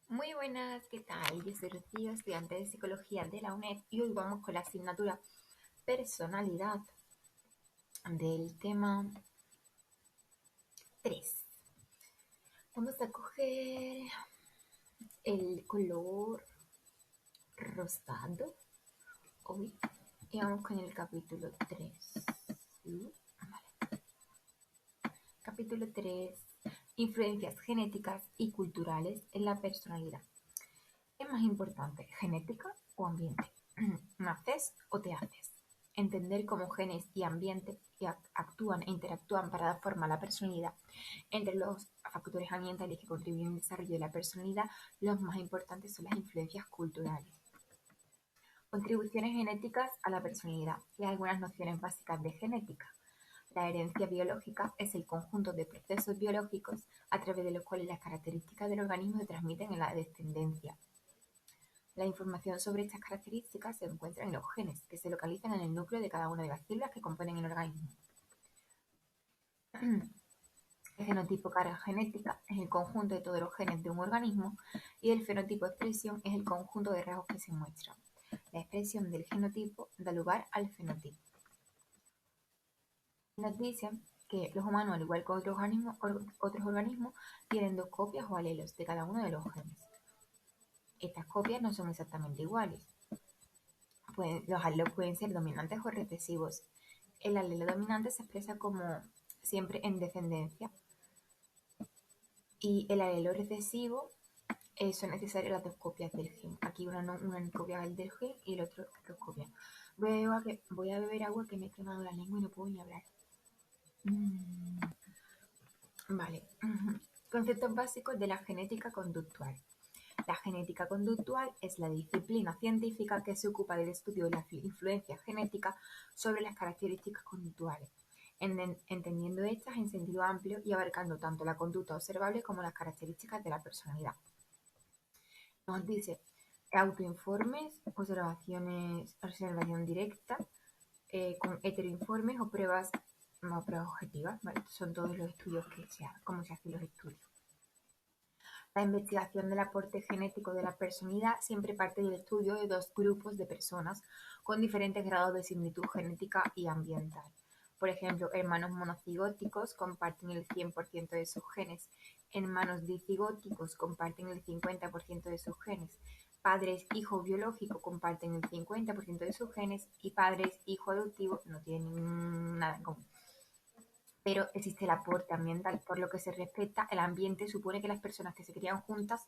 Muy buenas, ¿qué tal? Yo soy Rocío, estudiante de Psicología de la UNED y hoy vamos con la asignatura Personalidad del tema 3. Vamos a coger el color rosado hoy y vamos con el capítulo 3. ¿Sí? Vale. Capítulo 3. Influencias genéticas y culturales en la personalidad. ¿Qué es más importante, genética o ambiente? ¿Naces o te haces? Entender cómo genes y ambiente actúan e interactúan para dar forma a la personalidad. Entre los factores ambientales que contribuyen al desarrollo de la personalidad, los más importantes son las influencias culturales. Contribuciones genéticas a la personalidad. Hay algunas nociones básicas de genética. La herencia biológica es el conjunto de procesos biológicos a través de los cuales las características del organismo se transmiten en la descendencia. La información sobre estas características se encuentra en los genes, que se localizan en el núcleo de cada una de las células que componen el organismo. El genotipo carga genética es el conjunto de todos los genes de un organismo y el fenotipo expresión es el conjunto de rasgos que se muestran. La expresión del genotipo da lugar al fenotipo. Nos dicen que los humanos, al igual que otros organismos, tienen dos copias o alelos de cada uno de los genes. Estas copias no son exactamente iguales. Los alelos pueden ser dominantes o recesivos. El alelo dominante se expresa como siempre en descendencia y el alelo recesivo son necesarias las dos copias del gen. Aquí una copia del gen y el otro dos copias. Voy a beber agua que me he quemado la lengua y no puedo ni hablar. Vale. Conceptos básicos de la genética conductual. La genética conductual es la disciplina científica que se ocupa del estudio de la influencia genética sobre las características conductuales, entendiendo estas en sentido amplio y abarcando tanto la conducta observable como las características de la personalidad. Nos dice autoinformes, observación directa, con heteroinformes o pruebas objetivas, ¿vale? Son todos los estudios cómo se hacen los estudios. La investigación del aporte genético de la personalidad siempre parte del estudio de dos grupos de personas con diferentes grados de similitud genética y ambiental. Por ejemplo, hermanos monocigóticos comparten el 100% de sus genes, hermanos dicigóticos comparten el 50% de sus genes, padres-hijo biológico comparten el 50% de sus genes y padres-hijo adoptivo no tienen nada en común. Pero existe el aporte ambiental. Por lo que se respecta, el ambiente supone que las personas que se crían juntas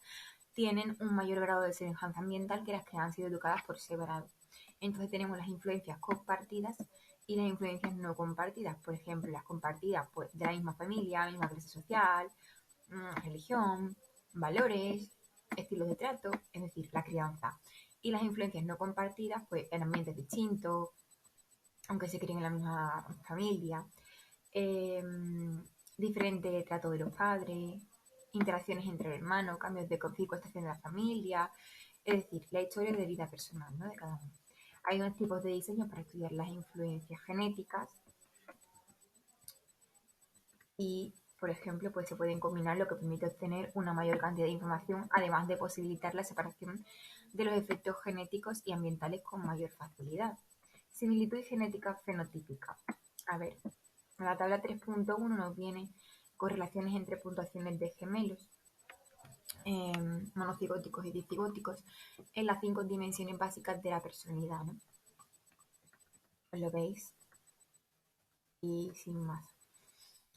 tienen un mayor grado de semejanza ambiental que las que han sido educadas por separado. Entonces tenemos las influencias compartidas y las influencias no compartidas. Por ejemplo, las compartidas pues, de la misma familia, misma clase social, religión, valores, estilos de trato, es decir, la crianza. Y las influencias no compartidas, pues en ambientes distintos, aunque se críen en la misma familia. Diferente trato de los padres, interacciones entre hermanos, cambios de circunstancias de la familia, es decir, la historia de vida personal, ¿no? De cada uno. Hay unos tipos de diseño para estudiar las influencias genéticas y, por ejemplo, pues se pueden combinar lo que permite obtener una mayor cantidad de información, además de posibilitar la separación de los efectos genéticos y ambientales con mayor facilidad. Similitud y genética fenotípica. A ver, en la tabla 3.1 nos viene correlaciones entre puntuaciones de gemelos, monocigóticos y dicigóticos, en las 5 dimensiones básicas de la personalidad, ¿no? ¿Lo veis? Y sin más.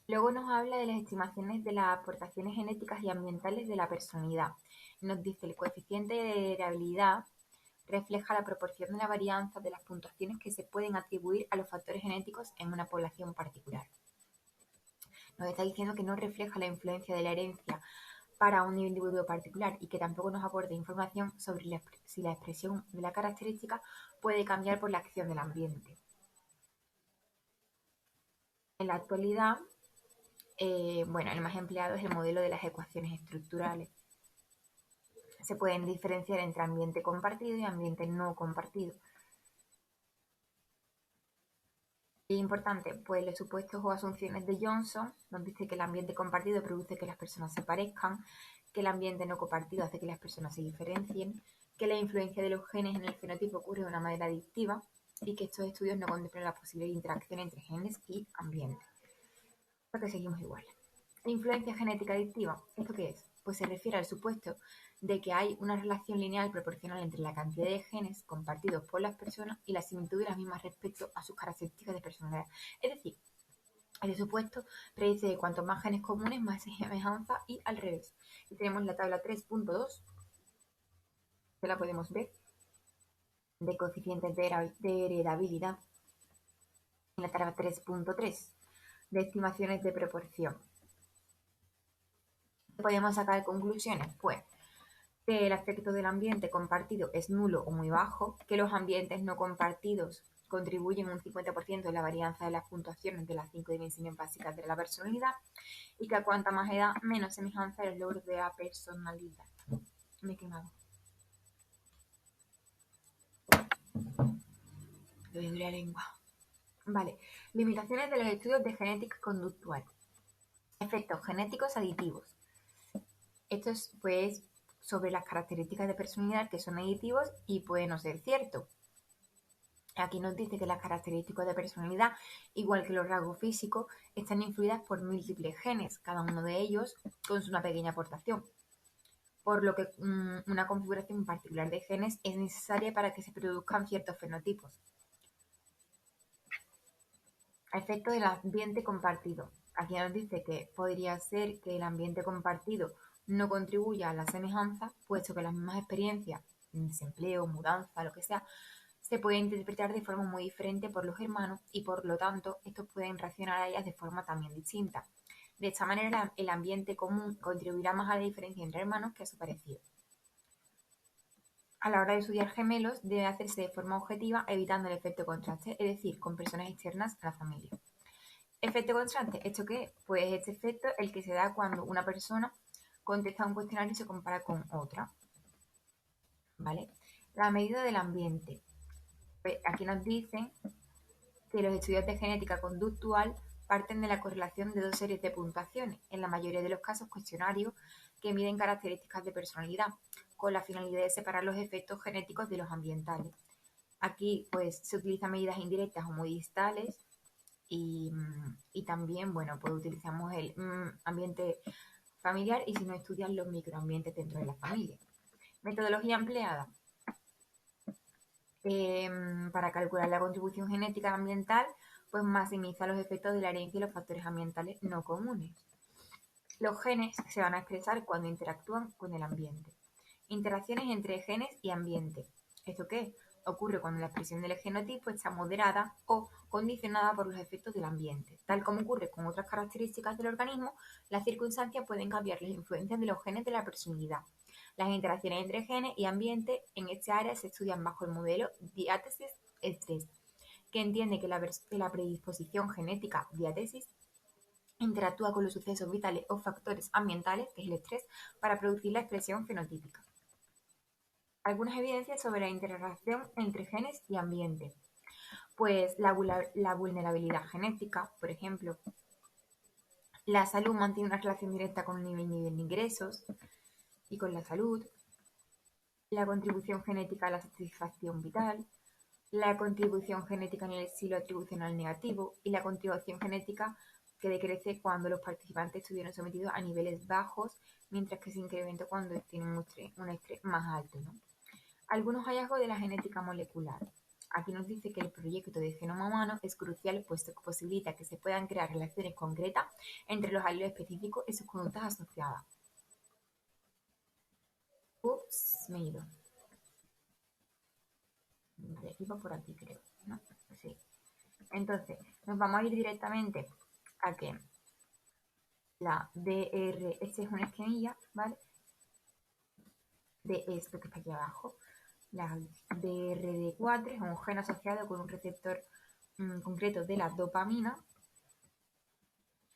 Luego nos habla de las estimaciones de las aportaciones genéticas y ambientales de la personalidad. Nos dice el coeficiente de heredabilidad refleja la proporción de la varianza de las puntuaciones que se pueden atribuir a los factores genéticos en una población particular. Nos está diciendo que no refleja la influencia de la herencia para un individuo particular y que tampoco nos aporta información sobre si la expresión de la característica puede cambiar por la acción del ambiente. En la actualidad, el más empleado es el modelo de las ecuaciones estructurales. Se pueden diferenciar entre ambiente compartido y ambiente no compartido. Y es importante, pues los supuestos o asunciones de Johnson nos dice que el ambiente compartido produce que las personas se parezcan, que el ambiente no compartido hace que las personas se diferencien, que la influencia de los genes en el fenotipo ocurre de una manera adictiva y que estos estudios no contemplan la posible interacción entre genes y ambiente. Porque seguimos igual. Influencia genética adictiva, ¿esto qué es? Pues se refiere al supuesto de que hay una relación lineal proporcional entre la cantidad de genes compartidos por las personas y la similitud de las mismas respecto a sus características de personalidad. Es decir, este supuesto predice que cuanto más genes comunes, más semejanza y al revés. Y tenemos la tabla 3.2, que la podemos ver, de coeficientes de heredabilidad. Y la tabla 3.3, de estimaciones de proporción. ¿Podemos sacar conclusiones? Pues que el efecto del ambiente compartido es nulo o muy bajo, que los ambientes no compartidos contribuyen un 50% en la varianza de las puntuaciones de las 5 dimensiones básicas de la personalidad y que a cuanta más edad, menos semejanza en los logros de la personalidad. Me he quemado. Le duele la lengua. Vale. Limitaciones de los estudios de genética conductual. Efectos genéticos aditivos. Esto es, pues, sobre las características de personalidad que son aditivos y puede no ser cierto. Aquí nos dice que las características de personalidad, igual que los rasgos físicos, están influidas por múltiples genes, cada uno de ellos con una pequeña aportación. Por lo que una configuración particular de genes es necesaria para que se produzcan ciertos fenotipos. Efecto del ambiente compartido. Aquí nos dice que podría ser que el ambiente compartido no contribuya a la semejanza, puesto que las mismas experiencias, desempleo, mudanza, lo que sea, se pueden interpretar de forma muy diferente por los hermanos y por lo tanto estos pueden reaccionar a ellas de forma también distinta. De esta manera el ambiente común contribuirá más a la diferencia entre hermanos que a su parecido. A la hora de estudiar gemelos debe hacerse de forma objetiva evitando el efecto contraste, es decir, con personas externas a la familia. Efecto contraste, ¿esto qué es? Pues este efecto es el que se da cuando una persona contesta un cuestionario y se compara con otra. ¿Vale? La medida del ambiente. Pues aquí nos dicen que los estudios de genética conductual parten de la correlación de dos series de puntuaciones, en la mayoría de los casos cuestionarios que miden características de personalidad, con la finalidad de separar los efectos genéticos de los ambientales. Aquí pues se utilizan medidas indirectas o muy distales y también, bueno, pues utilizamos el ambiente familiar y si no estudian los microambientes dentro de la familia. Metodología empleada. Para calcular la contribución genética ambiental, pues maximiza los efectos de la herencia y los factores ambientales no comunes. Los genes se van a expresar cuando interactúan con el ambiente. Interacciones entre genes y ambiente. ¿Esto qué? Ocurre cuando la expresión del genotipo está moderada o condicionada por los efectos del ambiente. Tal como ocurre con otras características del organismo, las circunstancias pueden cambiar las influencias de los genes de la personalidad. Las interacciones entre genes y ambiente en esta área se estudian bajo el modelo diátesis-estrés, que entiende que la predisposición genética diátesis interactúa con los sucesos vitales o factores ambientales, que es el estrés, para producir la expresión fenotípica. Algunas evidencias sobre la interrelación entre genes y ambiente. Pues la vulnerabilidad genética, por ejemplo. La salud mantiene una relación directa con el nivel de ingresos y con la salud. La contribución genética a la satisfacción vital. La contribución genética en el estilo atribucional negativo y la contribución genética que decrece cuando los participantes estuvieron sometidos a niveles bajos, mientras que se incrementa cuando tienen un estrés más alto, ¿no? Algunos hallazgos de la genética molecular. Aquí nos dice que el proyecto de genoma humano es crucial, puesto que posibilita que se puedan crear relaciones concretas entre los alelos específicos y sus conductas asociadas. Ups, me he ido. Iba por aquí, creo, ¿no? Sí. Entonces, nos vamos a ir directamente a que la DR, este es una esquemilla, ¿vale? De esto que está aquí abajo. La DRD4 es un gen asociado con un receptor concreto de la dopamina,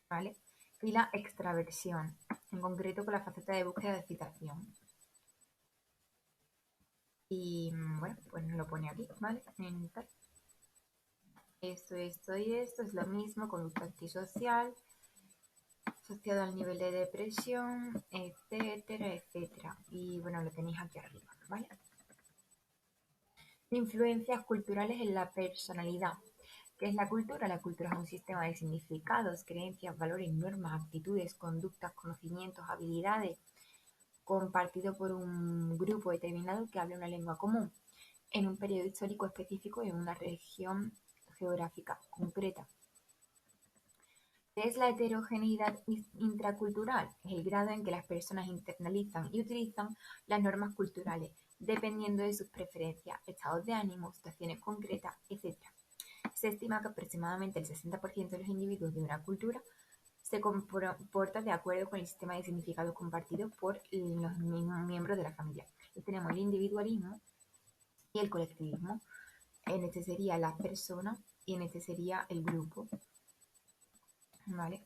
¿vale? Y la extraversión, en concreto con la faceta de búsqueda de excitación. Y bueno, pues nos lo pone aquí, ¿vale? En tal. Esto y esto es lo mismo, conducta antisocial. asociado al nivel de depresión, etcétera, etcétera. Y bueno, lo tenéis aquí arriba, ¿vale? Influencias culturales en la personalidad. ¿Qué es la cultura? La cultura es un sistema de significados, creencias, valores, normas, actitudes, conductas, conocimientos, habilidades, compartido por un grupo determinado que habla una lengua común, en un periodo histórico específico en una región geográfica concreta. ¿Qué es la heterogeneidad intracultural? Es el grado en que las personas internalizan y utilizan las normas culturales, dependiendo de sus preferencias, estados de ánimo, situaciones concretas, etc. Se estima que aproximadamente el 60% de los individuos de una cultura se comporta de acuerdo con el sistema de significados compartidos por los mismos miembros de la familia. Y tenemos el individualismo y el colectivismo. En este sería la persona y en este sería el grupo. ¿Vale?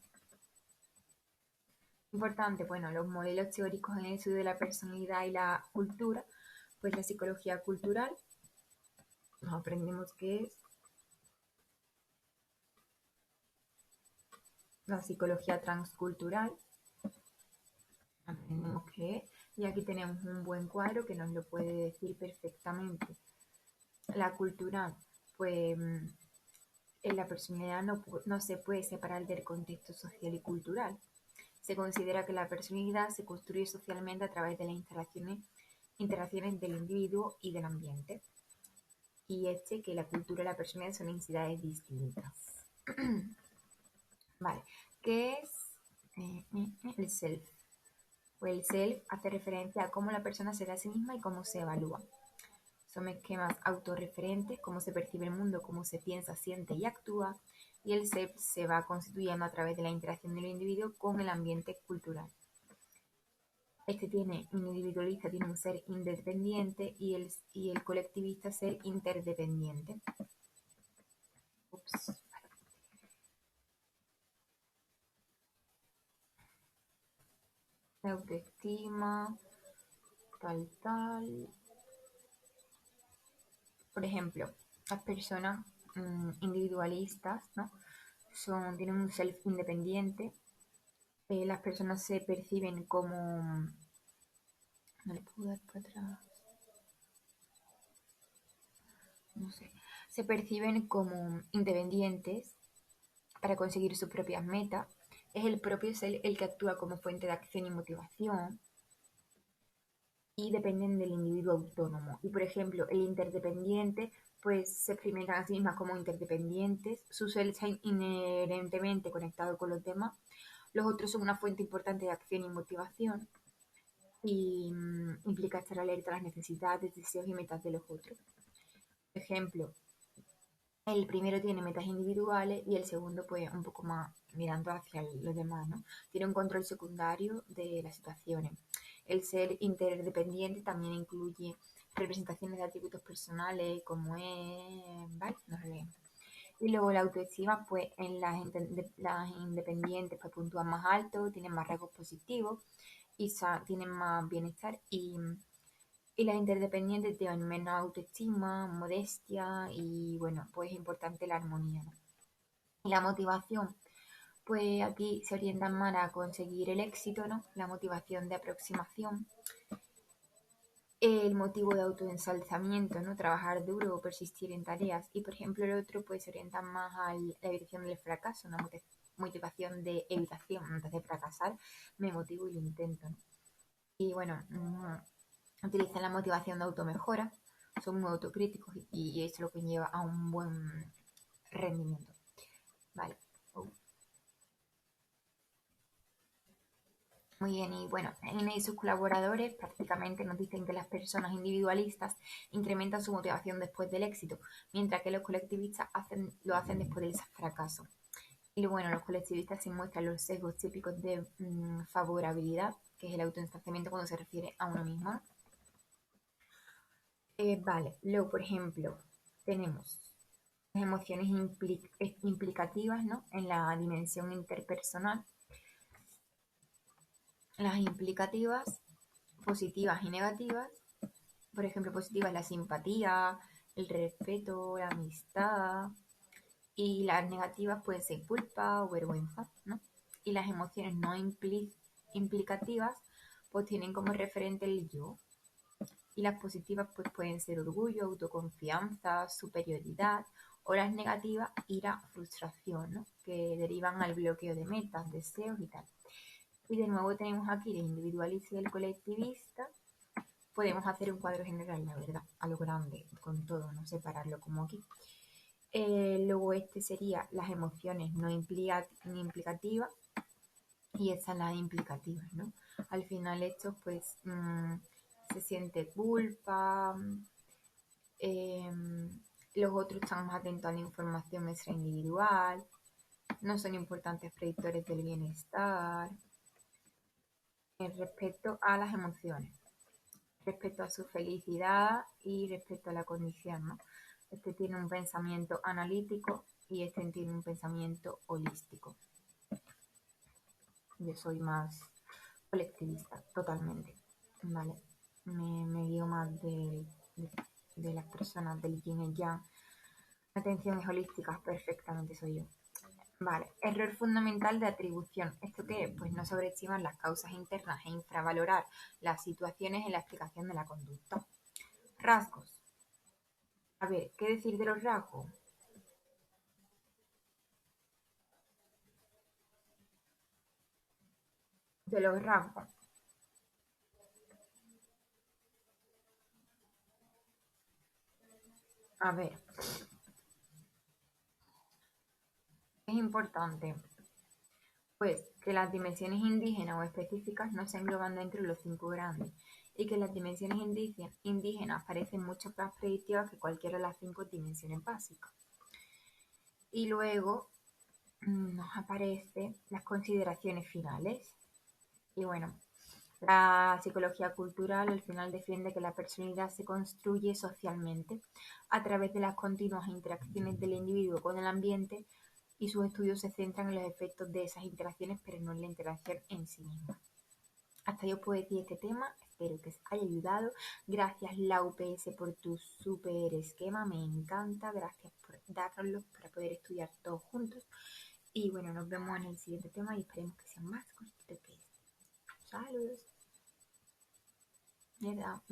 Importante, bueno, los modelos teóricos en el estudio de la personalidad y la cultura, pues la psicología cultural, nos aprendemos qué es la psicología transcultural, aprendemos qué es, y aquí tenemos un buen cuadro que nos lo puede decir perfectamente. La cultural, pues en la personalidad no se puede separar del contexto social y cultural. Se considera que la personalidad se construye socialmente a través de las interacciones del individuo y del ambiente. Y que la cultura y la personalidad son entidades distintas. Vale, ¿qué es el self? Pues el self hace referencia a cómo la persona se ve a sí misma y cómo se evalúa. Son esquemas autorreferentes, cómo se percibe el mundo, cómo se piensa, siente y actúa. Y el self se va constituyendo a través de la interacción del individuo con el ambiente cultural. Individualista tiene un ser independiente y el colectivista ser interdependiente. Ups. La autoestima, tal. Por ejemplo, las personas individualistas, ¿no? Tienen un self independiente. Las personas se perciben como... No le puedo dar para atrás. No sé. Se perciben como independientes para conseguir sus propias metas. Es el propio self el que actúa como fuente de acción y motivación. Y dependen del individuo autónomo. Y por ejemplo, el interdependiente pues se exprimen a sí mismas como interdependientes, su ser está inherentemente conectado con los demás, los otros son una fuente importante de acción y motivación y implica estar alerta a las necesidades, deseos y metas de los otros. Por ejemplo, el primero tiene metas individuales y el segundo pues un poco más mirando hacia los demás, ¿no? Tiene un control secundario de las situaciones. El ser interdependiente también incluye representaciones de atributos personales como es, ¿vale? No leemos. Y luego la autoestima, pues en las independientes pues puntúan más alto, tienen más rasgos positivos y tienen más bienestar y las interdependientes tienen menos autoestima, modestia y bueno, pues es importante la armonía, ¿no? Y la motivación, pues aquí se orientan más a conseguir el éxito, ¿no? La motivación de aproximación, el motivo de autoensalzamiento, ¿no? Trabajar duro o persistir en tareas. Y por ejemplo el otro pues se orienta más a la evitación del fracaso, una motivación de evitación, antes de fracasar me motivo y lo intento, ¿no? Y bueno, utilizan la motivación de automejora, son muy autocríticos y eso lo que lleva a un buen rendimiento. Vale. Muy bien, y bueno, N y sus colaboradores prácticamente nos dicen que las personas individualistas incrementan su motivación después del éxito, mientras que los colectivistas lo hacen después del fracaso. Y bueno, los colectivistas se muestran los sesgos típicos de favorabilidad, que es el autoensanciamiento cuando se refiere a uno mismo. Vale, luego por ejemplo, tenemos las emociones implicativas, ¿no? En la dimensión interpersonal. Las implicativas, positivas y negativas. Por ejemplo, positiva es la simpatía, el respeto, la amistad. Y las negativas pueden ser culpa o vergüenza, ¿no? y las emociones no implicativas pues tienen como referente el yo. Y las positivas pues pueden ser orgullo, autoconfianza, superioridad, o las negativas, ira, frustración, ¿no? Que derivan al bloqueo de metas, deseos y tal. Y de nuevo tenemos aquí el individualista y el colectivista. Podemos hacer un cuadro general, la verdad, a lo grande, con todo, no separarlo como aquí. Luego este sería las emociones no implicativas y estas las implicativas, ¿no? Al final estos pues se siente culpa, los otros están más atentos a la información extraindividual, no son importantes predictores del bienestar. Respecto a las emociones, respecto a su felicidad y respecto a la condición, ¿no? Este tiene un pensamiento analítico y este tiene un pensamiento holístico. Yo soy más colectivista, totalmente, ¿vale? Me guío más de las personas del yin y yang. Atención es holística, perfectamente soy yo. Vale, error fundamental de atribución. ¿Esto qué es? Pues no sobreestimar las causas internas e infravalorar las situaciones en la explicación de la conducta. Rasgos. A ver, ¿qué decir de los rasgos? De los rasgos. A ver, es importante, pues, que las dimensiones indígenas o específicas no se engloban dentro de los 5 grandes y que las dimensiones indígenas parecen mucho más predictivas que cualquiera de las 5 dimensiones básicas. Y luego nos aparecen las consideraciones finales. Y bueno, la psicología cultural al final defiende que la personalidad se construye socialmente a través de las continuas interacciones del individuo con el ambiente y sus estudios se centran en los efectos de esas interacciones, pero no en la interacción en sí misma. Hasta yo puedo decir este tema, espero que os haya ayudado. Gracias la UPS por tu súper esquema, me encanta, gracias por darlo para poder estudiar todos juntos. Y bueno, nos vemos en el siguiente tema y esperemos que sea más cortito que este. Saludos. ¿Verdad?